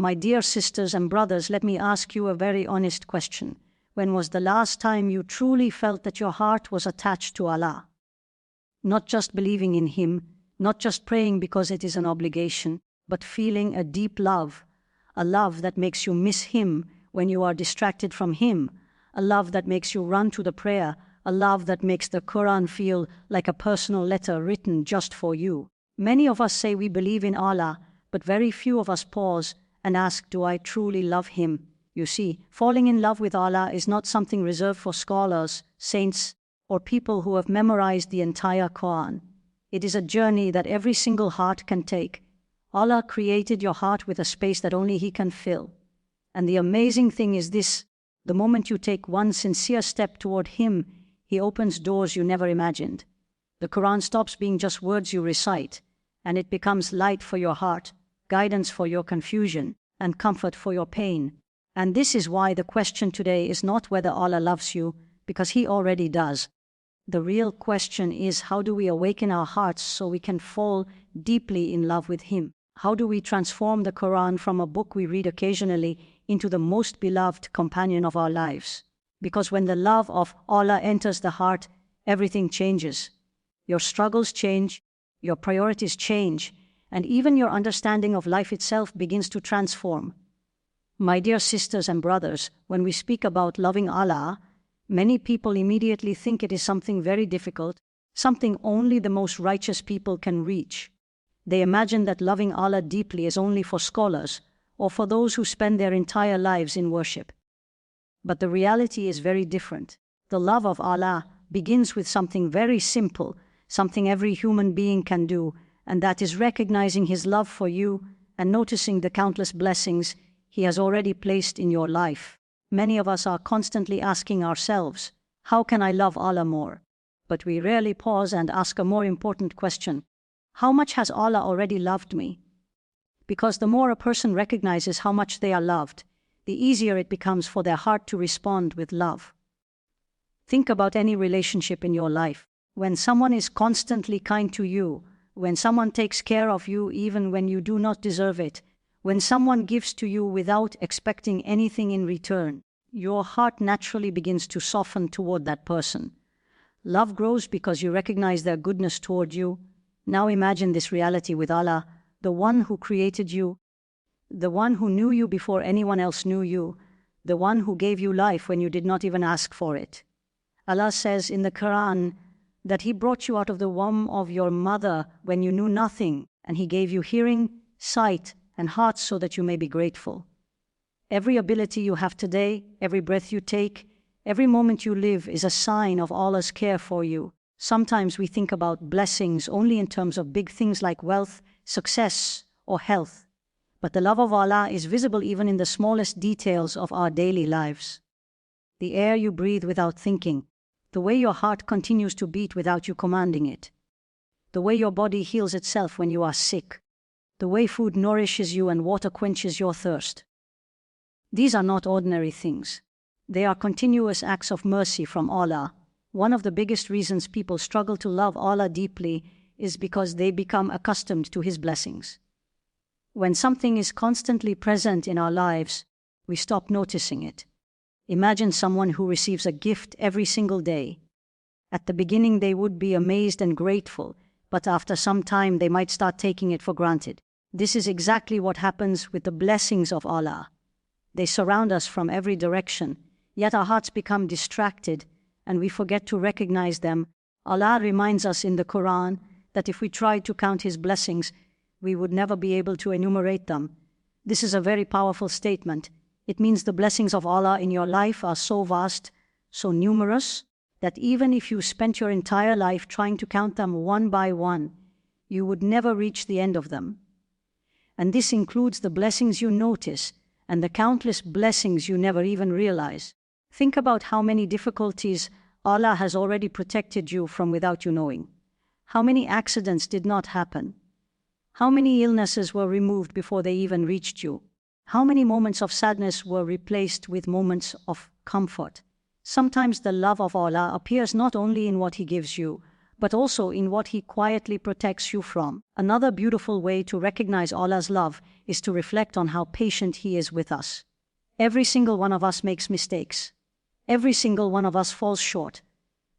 My dear sisters and brothers, let me ask you a very honest question. When was the last time you truly felt that your heart was attached to Allah? Not just believing in Him, not just praying because it is an obligation, but feeling a deep love, a love that makes you miss Him when you are distracted from Him, a love that makes you run to the prayer, a love that makes the Qur'an feel like a personal letter written just for you. Many of us say we believe in Allah, but very few of us pause and ask, do I truly love Him? You see, falling in love with Allah is not something reserved for scholars, saints, or people who have memorized the entire Qur'an. It is a journey that every single heart can take. Allah created your heart with a space that only He can fill. And the amazing thing is this: the moment you take one sincere step toward Him, He opens doors you never imagined. The Qur'an stops being just words you recite, and it becomes light for your heart, guidance for your confusion, and comfort for your pain. And this is why the question today is not whether Allah loves you, because He already does. The real question is, how do we awaken our hearts so we can fall deeply in love with Him? How do we transform the Qur'an from a book we read occasionally into the most beloved companion of our lives? Because when the love of Allah enters the heart, everything changes. Your struggles change, your priorities change, and even your understanding of life itself begins to transform. My dear sisters and brothers, when we speak about loving Allah, many people immediately think it is something very difficult, something only the most righteous people can reach. They imagine that loving Allah deeply is only for scholars or for those who spend their entire lives in worship. But the reality is very different. The love of Allah begins with something very simple, something every human being can do, and that is recognizing His love for you and noticing the countless blessings He has already placed in your life. Many of us are constantly asking ourselves, how can I love Allah more? But we rarely pause and ask a more important question: how much has Allah already loved me? Because the more a person recognizes how much they are loved, the easier it becomes for their heart to respond with love. Think about any relationship in your life. When someone is constantly kind to you, when someone takes care of you even when you do not deserve it, when someone gives to you without expecting anything in return, your heart naturally begins to soften toward that person. Love grows because you recognize their goodness toward you. Now imagine this reality with Allah, the one who created you, the one who knew you before anyone else knew you, the one who gave you life when you did not even ask for it. Allah says in the Qur'an that He brought you out of the womb of your mother when you knew nothing, and He gave you hearing, sight, and hearts so that you may be grateful. Every ability you have today, every breath you take, every moment you live is a sign of Allah's care for you. Sometimes we think about blessings only in terms of big things like wealth, success, or health. But the love of Allah is visible even in the smallest details of our daily lives. The air you breathe without thinking, the way your heart continues to beat without you commanding it, the way your body heals itself when you are sick, the way food nourishes you and water quenches your thirst. These are not ordinary things. They are continuous acts of mercy from Allah. One of the biggest reasons people struggle to love Allah deeply is because they become accustomed to His blessings. When something is constantly present in our lives, we stop noticing it. Imagine someone who receives a gift every single day. At the beginning they would be amazed and grateful, but after some time they might start taking it for granted. This is exactly what happens with the blessings of Allah. They surround us from every direction, yet our hearts become distracted and we forget to recognize them. Allah reminds us in the Qur'an that if we tried to count His blessings, we would never be able to enumerate them. This is a very powerful statement. It means the blessings of Allah in your life are so vast, so numerous, that even if you spent your entire life trying to count them one by one, you would never reach the end of them. And this includes the blessings you notice and the countless blessings you never even realize. Think about how many difficulties Allah has already protected you from without you knowing. How many accidents did not happen? How many illnesses were removed before they even reached you? How many moments of sadness were replaced with moments of comfort? Sometimes the love of Allah appears not only in what He gives you, but also in what He quietly protects you from. Another beautiful way to recognize Allah's love is to reflect on how patient He is with us. Every single one of us makes mistakes. Every single one of us falls short.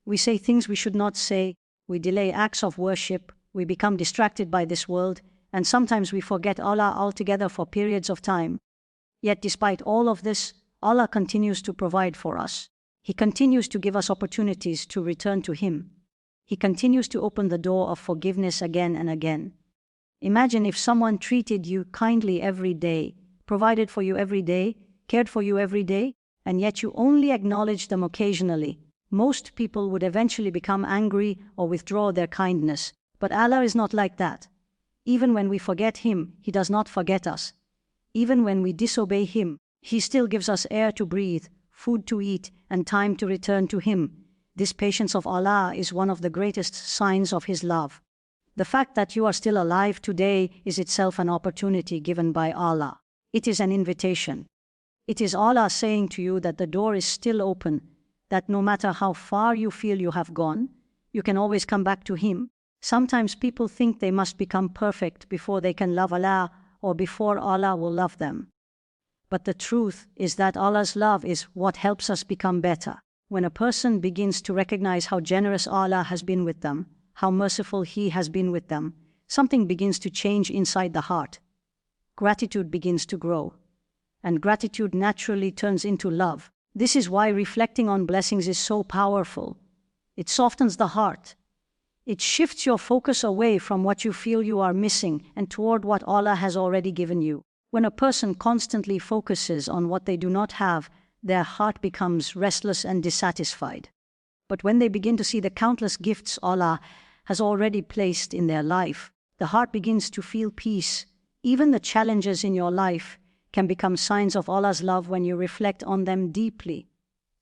We say things we should not say, we delay acts of worship, we become distracted by this world, and sometimes we forget Allah altogether for periods of time. Yet despite all of this, Allah continues to provide for us. He continues to give us opportunities to return to Him. He continues to open the door of forgiveness again and again. Imagine if someone treated you kindly every day, provided for you every day, cared for you every day, and yet you only acknowledge them occasionally. Most people would eventually become angry or withdraw their kindness. But Allah is not like that. Even when we forget Him, He does not forget us. Even when we disobey Him, He still gives us air to breathe, food to eat, and time to return to Him. This patience of Allah is one of the greatest signs of His love. The fact that you are still alive today is itself an opportunity given by Allah. It is an invitation. It is Allah saying to you that the door is still open, that no matter how far you feel you have gone, you can always come back to Him. Sometimes people think they must become perfect before they can love Allah or before Allah will love them. But the truth is that Allah's love is what helps us become better. When a person begins to recognize how generous Allah has been with them, how merciful He has been with them, something begins to change inside the heart. Gratitude begins to grow. And gratitude naturally turns into love. This is why reflecting on blessings is so powerful. It softens the heart. It shifts your focus away from what you feel you are missing and toward what Allah has already given you. When a person constantly focuses on what they do not have, their heart becomes restless and dissatisfied. But when they begin to see the countless gifts Allah has already placed in their life, the heart begins to feel peace. Even the challenges in your life can become signs of Allah's love when you reflect on them deeply.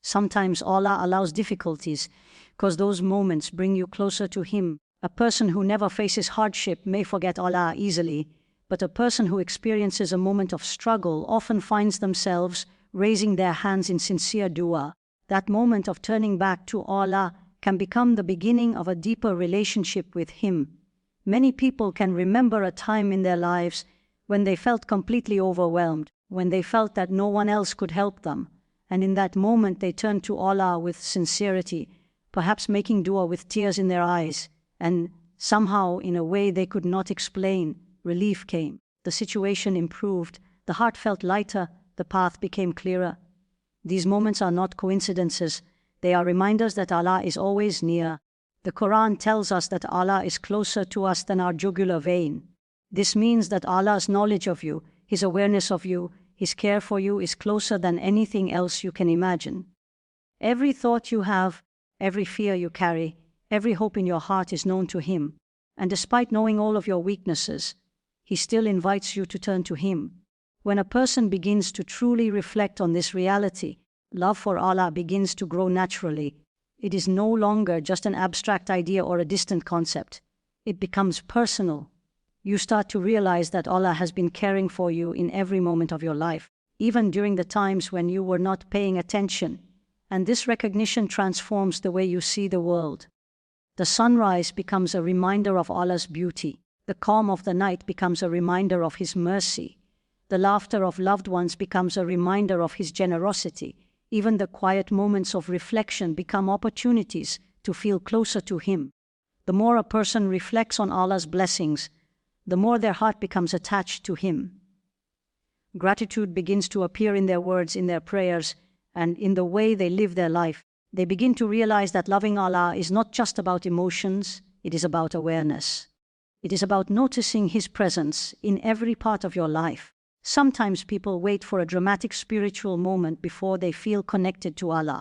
Sometimes Allah allows difficulties because those moments bring you closer to Him. A person who never faces hardship may forget Allah easily, but a person who experiences a moment of struggle often finds themselves raising their hands in sincere dua. That moment of turning back to Allah can become the beginning of a deeper relationship with Him. Many people can remember a time in their lives when they felt completely overwhelmed, when they felt that no one else could help them, and in that moment they turned to Allah with sincerity, perhaps making dua with tears in their eyes, and somehow, in a way they could not explain, relief came. The situation improved, the heart felt lighter, the path became clearer. These moments are not coincidences, they are reminders that Allah is always near. The Qur'an tells us that Allah is closer to us than our jugular vein. This means that Allah's knowledge of you, His awareness of you, His care for you is closer than anything else you can imagine. Every thought you have, every fear you carry, every hope in your heart is known to Him. And despite knowing all of your weaknesses, He still invites you to turn to Him. When a person begins to truly reflect on this reality, love for Allah begins to grow naturally. It is no longer just an abstract idea or a distant concept. It becomes personal. You start to realize that Allah has been caring for you in every moment of your life, even during the times when you were not paying attention. And this recognition transforms the way you see the world. The sunrise becomes a reminder of Allah's beauty. The calm of the night becomes a reminder of His mercy. The laughter of loved ones becomes a reminder of His generosity. Even the quiet moments of reflection become opportunities to feel closer to Him. The more a person reflects on Allah's blessings, the more their heart becomes attached to Him. Gratitude begins to appear in their words, in their prayers, and in the way they live their life. They begin to realize that loving Allah is not just about emotions, it is about awareness. It is about noticing His presence in every part of your life. Sometimes people wait for a dramatic spiritual moment before they feel connected to Allah.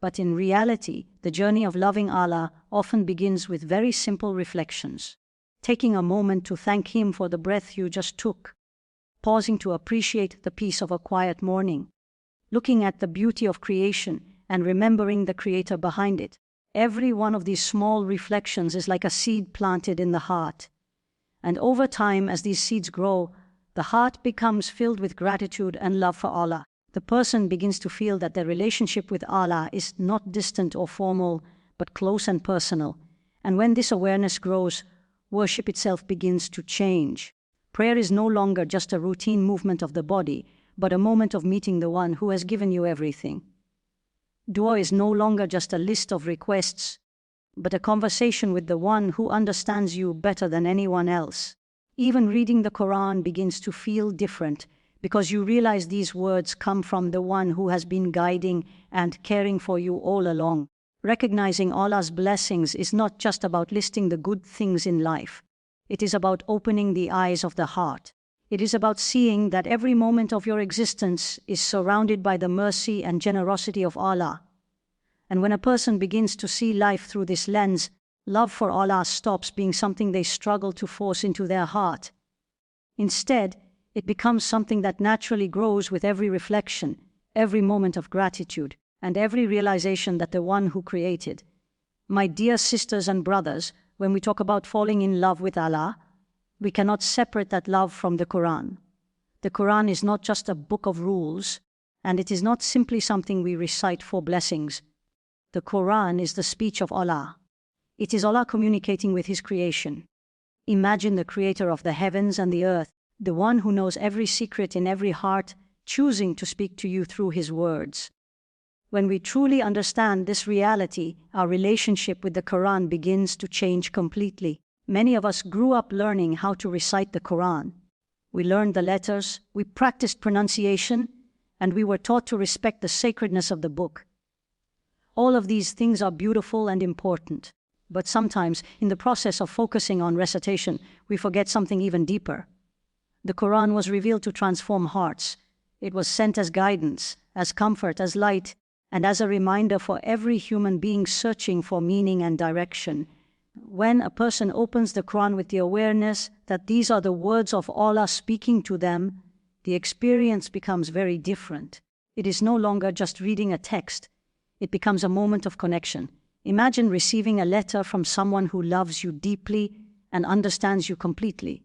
But in reality, the journey of loving Allah often begins with very simple reflections. Taking a moment to thank Him for the breath you just took. Pausing to appreciate the peace of a quiet morning. Looking at the beauty of creation and remembering the Creator behind it. Every one of these small reflections is like a seed planted in the heart. And over time, as these seeds grow, the heart becomes filled with gratitude and love for Allah. The person begins to feel that their relationship with Allah is not distant or formal, but close and personal. And when this awareness grows, worship itself begins to change. Prayer is no longer just a routine movement of the body, but a moment of meeting the one who has given you everything. Dua is no longer just a list of requests, but a conversation with the one who understands you better than anyone else. Even reading the Qur'an begins to feel different, because you realize these words come from the one who has been guiding and caring for you all along. Recognizing Allah's blessings is not just about listing the good things in life. It is about opening the eyes of the heart. It is about seeing that every moment of your existence is surrounded by the mercy and generosity of Allah. And when a person begins to see life through this lens, love for Allah stops being something they struggle to force into their heart. Instead, it becomes something that naturally grows with every reflection, every moment of gratitude, and every realization that the one who created. My dear sisters and brothers, when we talk about falling in love with Allah, we cannot separate that love from the Qur'an. The Qur'an is not just a book of rules, and it is not simply something we recite for blessings. The Qur'an is the speech of Allah. It is Allah communicating with His creation. Imagine the creator of the heavens and the earth, the one who knows every secret in every heart, choosing to speak to you through His words. When we truly understand this reality, our relationship with the Qur'an begins to change completely. Many of us grew up learning how to recite the Qur'an. We learned the letters, we practiced pronunciation, and we were taught to respect the sacredness of the book. All of these things are beautiful and important, but sometimes, in the process of focusing on recitation, we forget something even deeper. The Qur'an was revealed to transform hearts. It was sent as guidance, as comfort, as light, and as a reminder for every human being searching for meaning and direction. When a person opens the Qur'an with the awareness that these are the words of Allah speaking to them, the experience becomes very different. It is no longer just reading a text. It becomes a moment of connection. Imagine receiving a letter from someone who loves you deeply and understands you completely.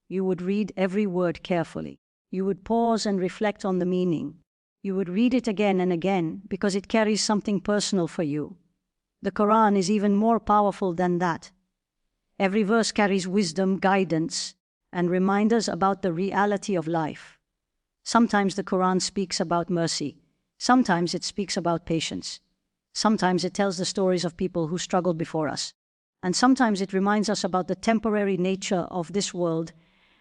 You would read every word carefully. You would pause and reflect on the meaning. You would read it again and again because it carries something personal for you. The Qur'an is even more powerful than that. Every verse carries wisdom, guidance, and reminders about the reality of life. Sometimes the Qur'an speaks about mercy. Sometimes it speaks about patience. Sometimes it tells the stories of people who struggled before us. And sometimes it reminds us about the temporary nature of this world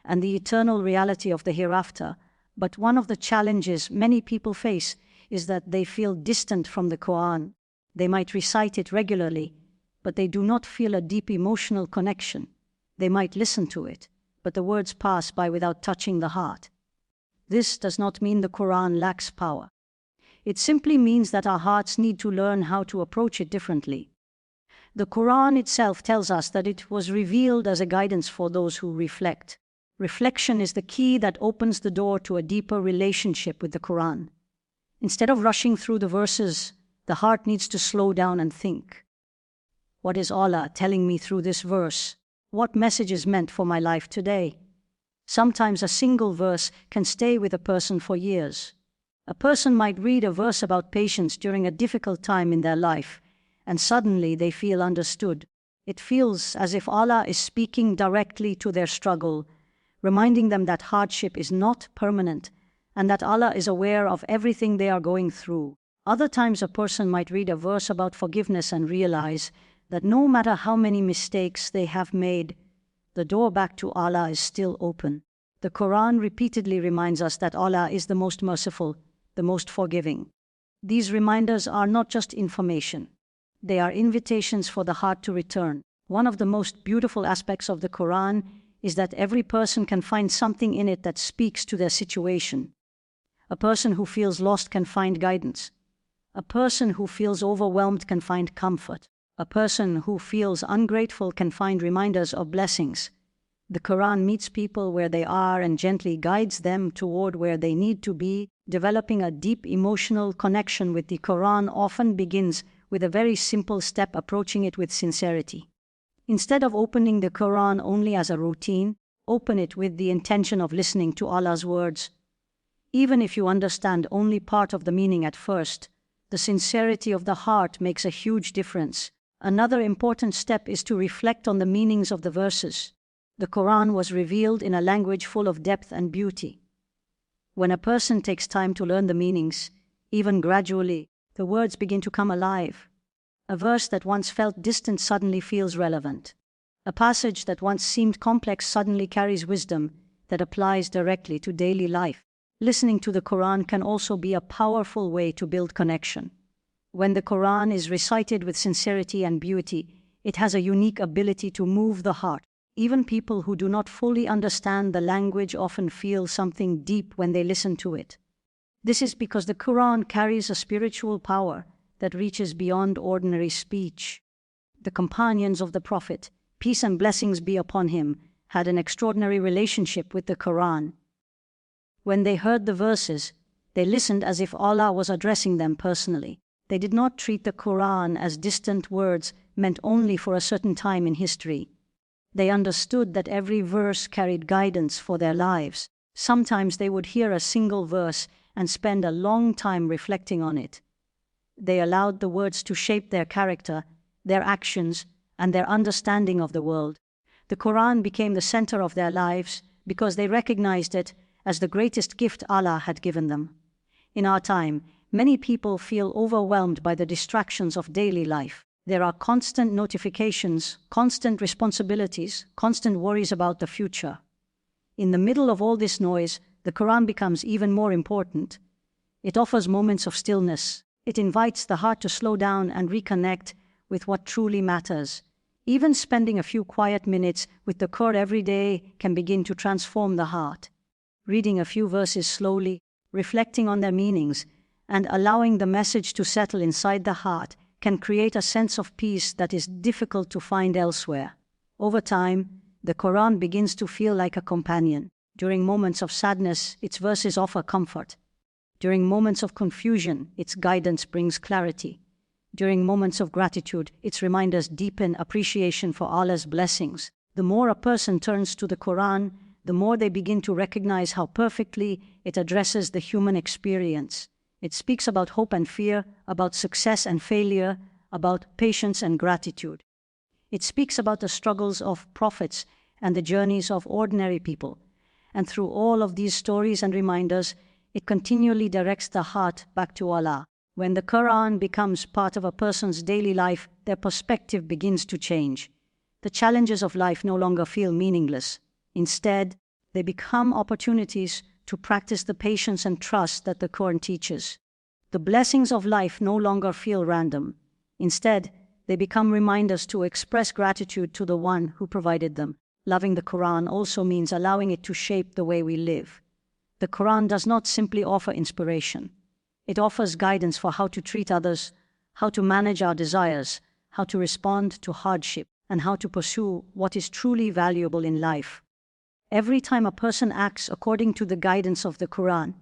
and the eternal reality of the hereafter. But one of the challenges many people face is that they feel distant from the Qur'an. They might recite it regularly, but they do not feel a deep emotional connection. They might listen to it, but the words pass by without touching the heart. This does not mean the Qur'an lacks power. It simply means that our hearts need to learn how to approach it differently. The Qur'an itself tells us that it was revealed as a guidance for those who reflect. Reflection is the key that opens the door to a deeper relationship with the Qur'an. Instead of rushing through the verses, the heart needs to slow down and think. What is Allah telling me through this verse? What message is meant for my life today? Sometimes a single verse can stay with a person for years. A person might read a verse about patience during a difficult time in their life, and suddenly they feel understood. It feels as if Allah is speaking directly to their struggle, reminding them that hardship is not permanent and that Allah is aware of everything they are going through. Other times a person might read a verse about forgiveness and realize that no matter how many mistakes they have made, the door back to Allah is still open. The Qur'an repeatedly reminds us that Allah is the most merciful, the most forgiving. These reminders are not just information. They are invitations for the heart to return. One of the most beautiful aspects of the Qur'an is that every person can find something in it that speaks to their situation. A person who feels lost can find guidance. A person who feels overwhelmed can find comfort. A person who feels ungrateful can find reminders of blessings. The Qur'an meets people where they are and gently guides them toward where they need to be. Developing a deep emotional connection with the Qur'an often begins with a very simple step: approaching it with sincerity. Instead of opening the Qur'an only as a routine, open it with the intention of listening to Allah's words. Even if you understand only part of the meaning at first, the sincerity of the heart makes a huge difference. Another important step is to reflect on the meanings of the verses. The Quran was revealed in a language full of depth and beauty. When a person takes time to learn the meanings, even gradually, the words begin to come alive. A verse that once felt distant suddenly feels relevant. A passage that once seemed complex suddenly carries wisdom that applies directly to daily life. Listening to the Quran can also be a powerful way to build connection. When the Quran is recited with sincerity and beauty, it has a unique ability to move the heart. Even people who do not fully understand the language often feel something deep when they listen to it. This is because the Quran carries a spiritual power that reaches beyond ordinary speech. The companions of the Prophet, peace and blessings be upon him, had an extraordinary relationship with the Quran. When they heard the verses, they listened as if Allah was addressing them personally. They did not treat the Quran as distant words meant only for a certain time in history. They understood that every verse carried guidance for their lives. Sometimes they would hear a single verse and spend a long time reflecting on it. They allowed the words to shape their character, their actions, and their understanding of the world. The Quran became the center of their lives because they recognized it as the greatest gift Allah had given them. In our time, many people feel overwhelmed by the distractions of daily life. There are constant notifications, constant responsibilities, constant worries about the future. In the middle of all this noise, the Quran becomes even more important. It offers moments of stillness. It invites the heart to slow down and reconnect with what truly matters. Even spending a few quiet minutes with the Quran every day can begin to transform the heart. Reading a few verses slowly, reflecting on their meanings, and allowing the message to settle inside the heart can create a sense of peace that is difficult to find elsewhere. Over time, the Quran begins to feel like a companion. During moments of sadness, its verses offer comfort. During moments of confusion, its guidance brings clarity. During moments of gratitude, its reminders deepen appreciation for Allah's blessings. The more a person turns to the Quran, the more they begin to recognize how perfectly it addresses the human experience. It speaks about hope and fear, about success and failure, about patience and gratitude. It speaks about the struggles of prophets and the journeys of ordinary people. And through all of these stories and reminders, it continually directs the heart back to Allah. When the Quran becomes part of a person's daily life, their perspective begins to change. The challenges of life no longer feel meaningless. Instead, they become opportunities to practice the patience and trust that the Quran teaches. The blessings of life no longer feel random. Instead, they become reminders to express gratitude to the one who provided them. Loving the Quran also means allowing it to shape the way we live. The Quran does not simply offer inspiration. It offers guidance for how to treat others, how to manage our desires, how to respond to hardship, and how to pursue what is truly valuable in life. Every time a person acts according to the guidance of the Quran,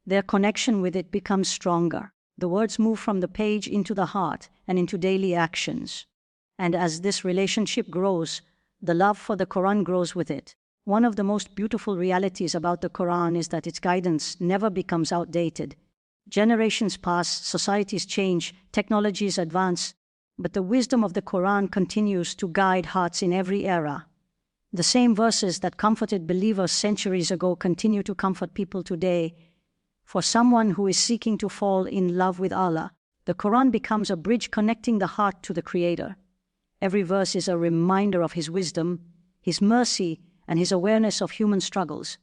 their connection with it becomes stronger. The words move from the page into the heart and into daily actions. And as this relationship grows, the love for the Quran grows with it. One of the most beautiful realities about the Quran is that its guidance never becomes outdated. Generations pass, societies change, technologies advance, but the wisdom of the Quran continues to guide hearts in every era. The same verses that comforted believers centuries ago continue to comfort people today. For someone who is seeking to fall in love with Allah, the Quran becomes a bridge connecting the heart to the Creator. Every verse is a reminder of His wisdom, His mercy, and His awareness of human struggles.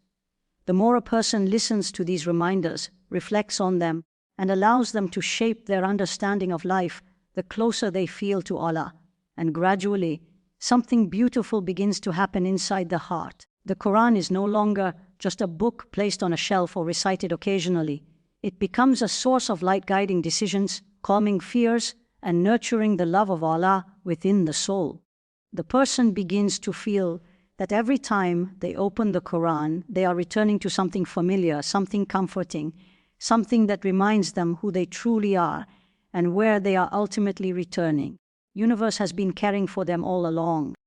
The more a person listens to these reminders, reflects on them, and allows them to shape their understanding of life, the closer they feel to Allah. And gradually, something beautiful begins to happen inside the heart. The Quran is no longer just a book placed on a shelf or recited occasionally. It becomes a source of light guiding decisions, calming fears, and nurturing the love of Allah within the soul. The person begins to feel that every time they open the Quran, they are returning to something familiar, something comforting, something that reminds them who they truly are and where they are ultimately returning. Universe has been caring for them all along.